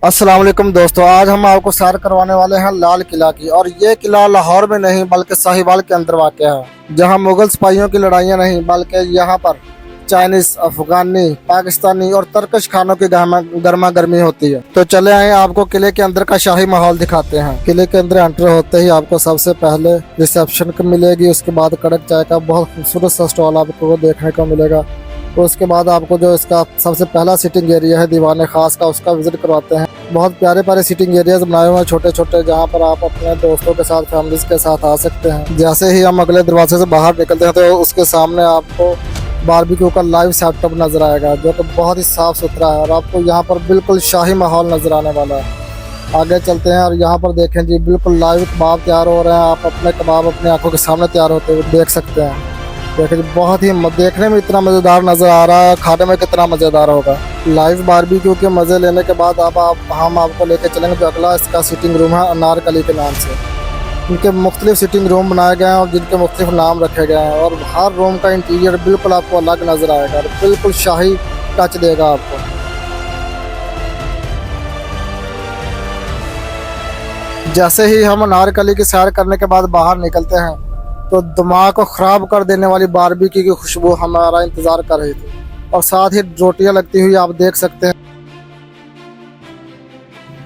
अस्सलाम वालेकुम दोस्तों, आज हम आपको सैर करवाने वाले हैं लाल किला की। और ये किला लाहौर में नहीं बल्कि साहिवाल के अंदर वाक़ है, जहां मुगल सिपाहियों की लड़ाइयां नहीं बल्कि यहां पर चाइनीज, अफगानी, पाकिस्तानी और तर्कश खानों की गर्मा गर्मी होती है। तो चले आए आपको किले के अंदर का शाही माहौल दिखाते हैं। किले के अंदर एंटर होते ही आपको सबसे पहले रिसेप्शन मिलेगी, उसके बाद कड़क चाय का बहुत खूबसूरत सा स्टॉल आपको देखने को मिलेगा। तो उसके बाद आपको जो इसका सबसे पहला सिटिंग एरिया है दीवान खास का, उसका विजिट करवाते हैं। बहुत प्यारे प्यारे सिटिंग एरियाज बनाए हुए हैं छोटे छोटे, जहाँ पर आप अपने दोस्तों के साथ, फैमिलीज के साथ आ सकते हैं। जैसे ही हम अगले दरवाजे से बाहर निकलते हैं तो उसके सामने आपको बारबेक्यू का लाइव सेटअप नजर आएगा, जो कि बहुत ही साफ सुथरा है और आपको यहाँ पर बिल्कुल शाही माहौल नजर आने वाला है। आगे चलते हैं और यहाँ पर देखें जी, बिल्कुल लाइव कबाब तैयार हो रहे हैं। आप अपने कबाब अपनी आंखों के सामने तैयार होते हुए देख सकते हैं। देखिए बहुत ही देखने में इतना मज़ेदार नज़र आ रहा है, खाने में कितना मज़ेदार होगा। लाइव बारबेक्यू के मज़े लेने के बाद अब हम आपको लेके चलेंगे जो अगला इसका सिटिंग रूम है अनारकली के नाम से। इनके मुख्तलिफ सिटिंग रूम बनाए गए हैं और जिनके मुख्तलिफ नाम रखे गए हैं, और हर रूम का इंटीरियर बिल्कुल आपको अलग नज़र आएगा और बिल्कुल शाही टच देगा आपको। जैसे ही हम अनारकली की सैर करने के बाद बाहर निकलते हैं तो दिमाग को ख़राब कर देने वाली बारबेक्यू की खुशबू हमारा इंतज़ार कर रही थी, और साथ ही रोटियां लगती हुई आप देख सकते हैं।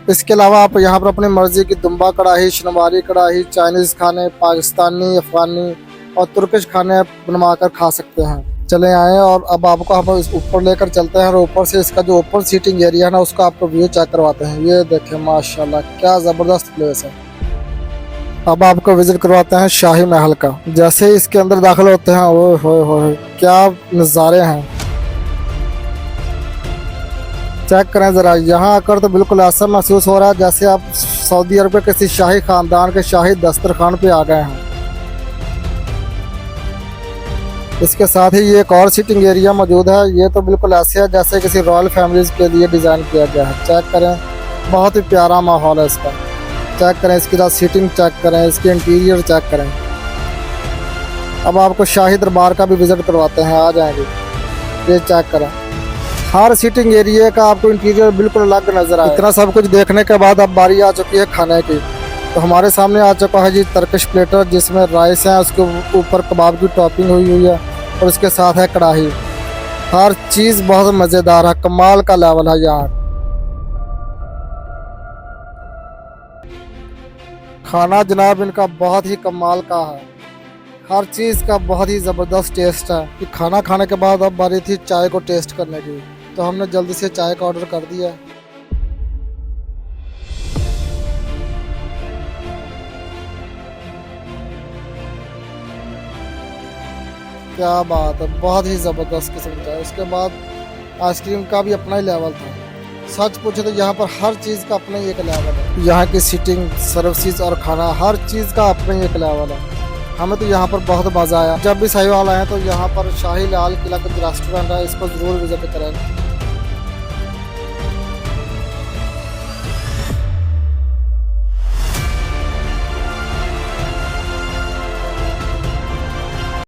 इसके अलावा आप यहाँ पर अपनी मर्ज़ी की दुम्बा कढ़ाई, शनवारी कढ़ाई, चाइनीज़ खाने, पाकिस्तानी, अफ़गानी और तुर्किश खाने बनवा कर खा सकते हैं। चले आए और अब आपको हम ऊपर लेकर चलते हैं और ऊपर से इसका जो ऊपर सीटिंग एरिया है ना, उसका आपको व्यू चेक करवाते हैं। ये देखें माशाल्लाह क्या ज़बरदस्त प्लेस है। अब आपको विजिट करवाते हैं शाही महल का। जैसे ही इसके अंदर दाखिल होते हैं, ओए होए होए क्या नज़ारे हैं, चेक करें ज़रा। यहाँ आकर तो बिल्कुल ऐसा महसूस हो रहा है जैसे आप सऊदी अरब के किसी शाही ख़ानदान के शाही दस्तरखान पे आ गए हैं। इसके साथ ही ये एक और सिटिंग एरिया मौजूद है। ये तो बिल्कुल ऐसे है जैसे किसी रॉयल फैमिलीज़ के लिए डिज़ाइन किया गया है। चेक करें, बहुत ही प्यारा माहौल है इसका। चेक करें इसकी साथ सीटिंग, चेक करें इसके इंटीरियर, चेक करें। अब आपको शाही दरबार का भी विजिट करवाते हैं, आ जाएंगे। ये चेक करें, हर सीटिंग एरिया का आपको इंटीरियर बिल्कुल अलग नज़र आए। इतना सब कुछ देखने के बाद अब बारी आ चुकी है खाने की। तो हमारे सामने आ चुका है जी टर्किश प्लेटर, जिसमें राइस है, उसके ऊपर कबाब की टॉपिंग हुई है और उसके साथ है कढ़ाई। हर चीज़ बहुत मज़ेदार है, कमाल का लेवल है यहाँ। खाना जनाब इनका बहुत ही कमाल का है, हर चीज़ का बहुत ही ज़बरदस्त टेस्ट है। कि खाना खाने के बाद अब बारी थी चाय को टेस्ट करने की, तो हमने जल्दी से चाय का ऑर्डर कर दिया। क्या बात है, बहुत ही ज़बरदस्त किस्म का है। उसके बाद आइसक्रीम का भी अपना ही लेवल था। सच पूछे तो यहाँ पर हर चीज़ का अपना ही एक लेवल है। यहाँ की सीटिंग, सर्विसेज और खाना, हर चीज़ का अपना ही एक लेवल है। हमें तो यहाँ पर बहुत मज़ा आया। जब भी साहिवाल आए तो यहाँ पर शाही लाल किला का जो रेस्टोरेंट है, इसको ज़रूर विजिट करें।